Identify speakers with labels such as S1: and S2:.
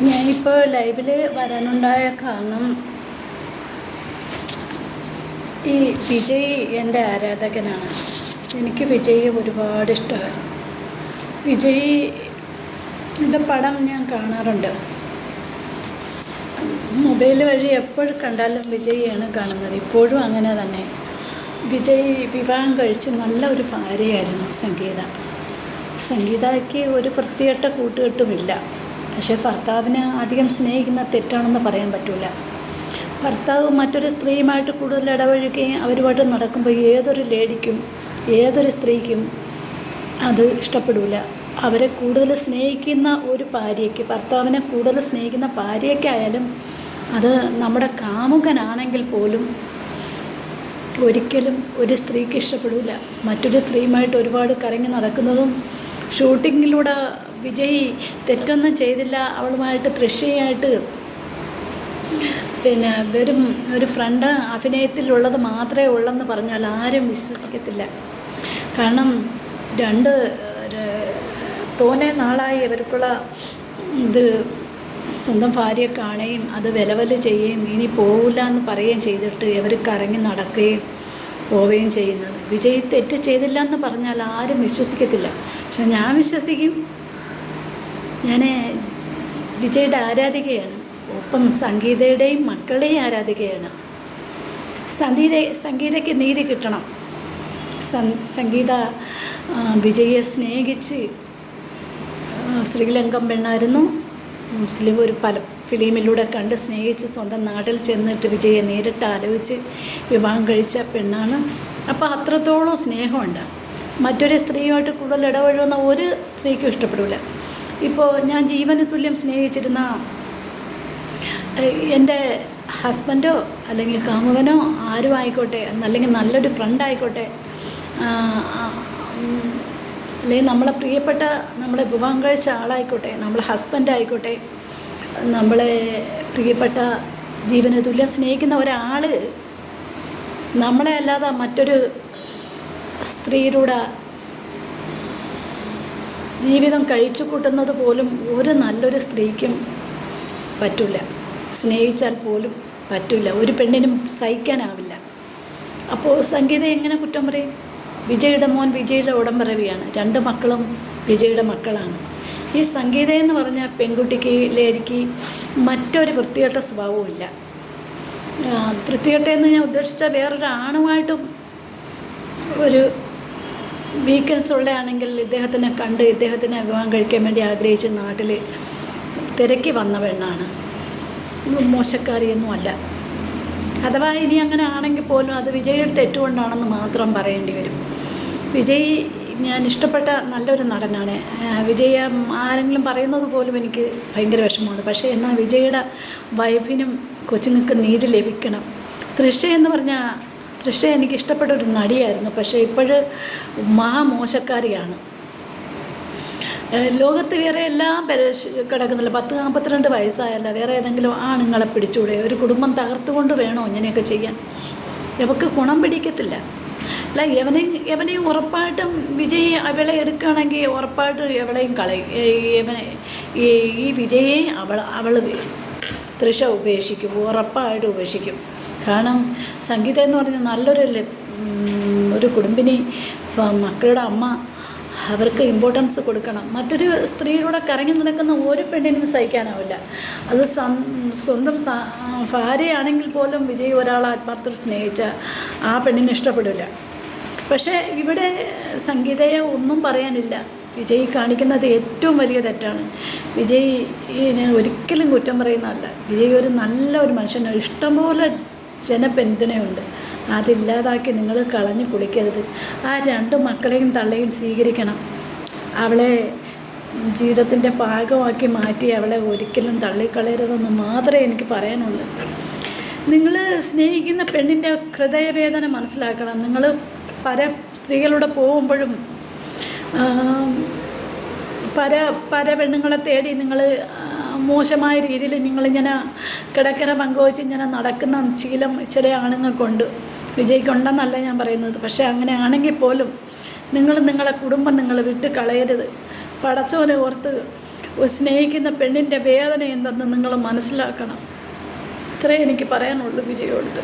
S1: ഞാനിപ്പോൾ ലൈവിൽ വരാനുണ്ടായ കാരണം ഈ വിജയ് എൻ്റെ ആരാധകനാണ്. എനിക്ക് വിജയ് ഒരുപാട് ഇഷ്ടമാണ്. വിജയിൻ്റെ പടം ഞാൻ കാണാറുണ്ട്. മൊബൈൽ വഴി എപ്പോഴും കണ്ടാലും വിജയിയാണ് കാണുന്നത്. ഇപ്പോഴും അങ്ങനെ തന്നെ. വിജയ് വിവാഹം കഴിച്ച് നല്ല ഒരു ഭാര്യയായിരുന്നു സംഗീതയ്ക്ക് ഒരു വൃത്തികെട്ട കൂട്ടുകെട്ടുമില്ല. പക്ഷേ ഭർത്താവിനെ അധികം സ്നേഹിക്കുന്ന തെറ്റാണെന്ന് പറയാൻ പറ്റില്ല. ഭർത്താവ് മറ്റൊരു സ്ത്രീയുമായിട്ട് കൂടുതൽ ഇടപഴകുകയും അവരുമായിട്ട് നടക്കുമ്പോൾ ഏതൊരു ലേഡിക്കും ഏതൊരു സ്ത്രീക്കും അത് ഇഷ്ടപ്പെടില്ല. അവരെ കൂടുതൽ സ്നേഹിക്കുന്ന ഒരു ഭാര്യയ്ക്ക്, ഭർത്താവിനെ കൂടുതൽ സ്നേഹിക്കുന്ന ഭാര്യയ്ക്കായാലും അത് നമ്മുടെ കാമുകനാണെങ്കിൽ പോലും ഒരിക്കലും ഒരു സ്ത്രീക്ക് ഇഷ്ടപ്പെടില്ല. മറ്റൊരു സ്ത്രീയുമായിട്ട് ഒരുപാട് കറങ്ങി നടക്കുന്നതും ഷൂട്ടിങ്ങിലൂടെ വിജയ് തെറ്റൊന്നും ചെയ്തില്ല, അവളുമായിട്ട് തൃശ്ശയായിട്ട് വെറും ഒരു ഫ്രണ്ട് അഭിനയത്തിലുള്ളത് മാത്രമേ ഉള്ളെന്ന് പറഞ്ഞാൽ ആരും വിശ്വസിക്കത്തില്ല. കാരണം തോനെ നാളായി അവർക്കുള്ള ഇത് സ്വന്തം ഭാര്യയെ കാണുകയും അത് വിലവല് ചെയ്യുകയും ഇനി പോകില്ല എന്ന് പറയുകയും ചെയ്തിട്ട് ഇവർ കറങ്ങി നടക്കുകയും പോവുകയും ചെയ്യുന്നത്. വിജയ് തെറ്റ് ചെയ്തില്ല എന്ന് പറഞ്ഞാൽ ആരും വിശ്വസിക്കത്തില്ല. പക്ഷെ ഞാൻ വിശ്വസിക്കും. ഞാൻ വിജയുടെ ആരാധികയാണ്. ഒപ്പം സംഗീതയുടെയും മക്കളുടെയും ആരാധികയാണ്. സംഗീതയ്ക്ക് നീതി കിട്ടണം. സംഗീത വിജയെ സ്നേഹിച്ച് ശ്രീലങ്കൻ പെണ്ണായിരുന്നു. മുസ്ലിം ഒരു പല ഫിലിമിലൂടെ കണ്ട് സ്നേഹിച്ച് സ്വന്തം നാട്ടിൽ ചെന്നിട്ട് വിജയെ നേരിട്ട് ആലോചിച്ച് വിവാഹം കഴിച്ച പെണ്ണാണ്. അപ്പോൾ അത്രത്തോളം സ്നേഹമുണ്ട്. മറ്റൊരു സ്ത്രീയുമായിട്ട് കൂടുതൽ ഇടപഴകുന്ന ഒരു സ്ത്രീക്കും ഇഷ്ടപ്പെടില്ല. ഇപ്പോൾ ഞാൻ ജീവന് തുല്യം സ്നേഹിച്ചിരുന്ന എൻ്റെ ഹസ്ബൻഡോ അല്ലെങ്കിൽ കാമുകനോ ആരും ആയിക്കോട്ടെ, അല്ലെങ്കിൽ നല്ലൊരു ഫ്രണ്ടായിക്കോട്ടെ, അല്ലെങ്കിൽ നമ്മളെ പ്രിയപ്പെട്ട നമ്മളെ വിവാഹം കഴിച്ച ആളായിക്കോട്ടെ, നമ്മളെ ഹസ്ബൻഡായിക്കോട്ടെ, നമ്മളെ പ്രിയപ്പെട്ട ജീവന് തുല്യം സ്നേഹിക്കുന്ന ഒരാൾ നമ്മളെ അല്ലാതെ മറ്റൊരു സ്ത്രീയുടെ ജീവിതം കഴിച്ചു കൂട്ടുന്നത് പോലും ഒരു നല്ലൊരു സ്ത്രീക്കും പറ്റില്ല. സ്നേഹിച്ചാൽ പോലും പറ്റില്ല. ഒരു പെണ്ണിനും സഹിക്കാനാവില്ല. അപ്പോൾ സംഗീത എങ്ങനെ കുറ്റം പറയും? വിജയുടെ മോൻ വിജയുടെ ഉടമ്പറവിയാണ്. 2 മക്കളും വിജയുടെ മക്കളാണ്. ഈ സംഗീത എന്ന് പറഞ്ഞ പെൺകുട്ടിക്ക് ലേഡിക്ക് മറ്റൊരു വൃത്തികെട്ട സ്വഭാവവും ഇല്ല. വൃത്തികെട്ടെന്ന് ഞാൻ ഉദ്ദേശിച്ച വേറൊരു ആണുമായിട്ടും ഒരു വീക്കൻസ് ഉള്ളതാണെങ്കിൽ ഇദ്ദേഹത്തിനെ കണ്ട് ഇദ്ദേഹത്തിനെ വിവാഹം കഴിക്കാൻ വേണ്ടി ആഗ്രഹിച്ച് നാട്ടിൽ തിരക്കി വന്ന പെണ്ണാണ്. മോശക്കാരിയൊന്നും അല്ല. അഥവാ ഇനി അങ്ങനെ ആണെങ്കിൽ പോലും അത് വിജയുടെ തെറ്റുകൊണ്ടാണെന്ന് മാത്രം പറയേണ്ടി വരും. വിജയ് ഞാൻ ഇഷ്ടപ്പെട്ട നല്ലൊരു നടനാണ്. വിജയ് ആരെങ്കിലും പറയുന്നത് പോലും എനിക്ക് ഭയങ്കര വിഷമമാണ്. പക്ഷേ എന്നാൽ വിജയുടെ വൈഫിനും കൊച്ചുങ്ങൾക്ക് നീതി ലഭിക്കണം. തൃശ്ശ എന്ന് പറഞ്ഞാൽ തൃശ്ശ എനിക്ക് ഇഷ്ടപ്പെട്ട ഒരു നടിയായിരുന്നു. പക്ഷേ ഇപ്പോഴ് മഹാമോശക്കാരിയാണ്. ലോകത്ത് വേറെ എല്ലാം കിടക്കുന്നില്ല. 10-42 വയസ്സായല്ല വേറെ ഏതെങ്കിലും ആണുങ്ങളെ പിടിച്ചുകൂടെ? ഒരു കുടുംബം തകർത്തുകൊണ്ട് വേണോ ഇങ്ങനെയൊക്കെ ചെയ്യാൻ? ഇവർക്ക് ഗുണം പിടിക്കത്തില്ല. അല്ല, എവനെയും ഉറപ്പായിട്ടും വിജയ് അവളെ എടുക്കുകയാണെങ്കിൽ ഉറപ്പായിട്ടും എവളെയും കളയും. ഈ വിജയെ അവൾ തൃശ്ശ ഉപേക്ഷിക്കും, ഉറപ്പായിട്ടും ഉപേക്ഷിക്കും. കാരണം സംഗീത എന്ന് പറഞ്ഞാൽ നല്ലൊരു കുടുംബിനി, മക്കളുടെ അമ്മ, അവർക്ക് ഇമ്പോർട്ടൻസ് കൊടുക്കണം. മറ്റൊരു സ്ത്രീയിലൂടെ കറങ്ങി നടക്കുന്ന ഒരു പെണ്ണിനും സഹിക്കാനാവില്ല. അത് സ്വന്തം ഭാര്യയാണെങ്കിൽ പോലും വിജയ് ഒരാളെ ആത്മാർത്ഥത്തിൽ സ്നേഹിച്ച ആ പെണ്ണിന് ഇഷ്ടപ്പെടില്ല. പക്ഷേ ഇവിടെ സംഗീതയെ ഒന്നും പറയാനില്ല. വിജയ് കാണിക്കുന്നത് ഏറ്റവും വലിയ തെറ്റാണ്. വിജയ് ഞാൻ ഒരിക്കലും കുറ്റം പറയുന്നതല്ല. വിജയ് ഒരു നല്ലൊരു മനുഷ്യനാണ്. ഇഷ്ടംപോലെ ജനപിന്തുണയുണ്ട്. അതില്ലാതാക്കി നിങ്ങൾ കളഞ്ഞു കുളിക്കരുത്. ആ 2 മക്കളെയും തള്ളയും സ്വീകരിക്കണം. അവളെ ജീവിതത്തിൻ്റെ ഭാഗമാക്കി മാറ്റി അവളെ ഒരിക്കലും തള്ളിക്കളയരുതെന്ന് മാത്രമേ എനിക്ക് പറയാനുള്ളൂ. നിങ്ങൾ സ്നേഹിക്കുന്ന പെണ്ണിൻ്റെ ഹൃദയവേദന മനസ്സിലാക്കണം. നിങ്ങൾ സ്ത്രീകളുടെ പോകുമ്പോഴും പല പെണ്ണുങ്ങളെ തേടി നിങ്ങൾ മോശമായ രീതിയിൽ നിങ്ങളിങ്ങനെ കിടക്കര പങ്കുവച്ച് ഇങ്ങനെ നടക്കുന്ന ശീലം ചില ആണുങ്ങൾക്കുണ്ട്. വിജയ്ക്കുണ്ടെന്നല്ല ഞാൻ പറയുന്നത്. പക്ഷേ അങ്ങനെ ആണെങ്കിൽ പോലും നിങ്ങളെ കുടുംബം നിങ്ങൾ വിട്ട് കളയരുത്. പടച്ചോനെ ഓർത്ത് സ്നേഹിക്കുന്ന പെണ്ണിൻ്റെ വേദന എന്തെന്ന് നിങ്ങൾ മനസ്സിലാക്കണം. ഇത്രേ എനിക്ക് പറയാനുള്ളൂ വിജയോടുത്ത്.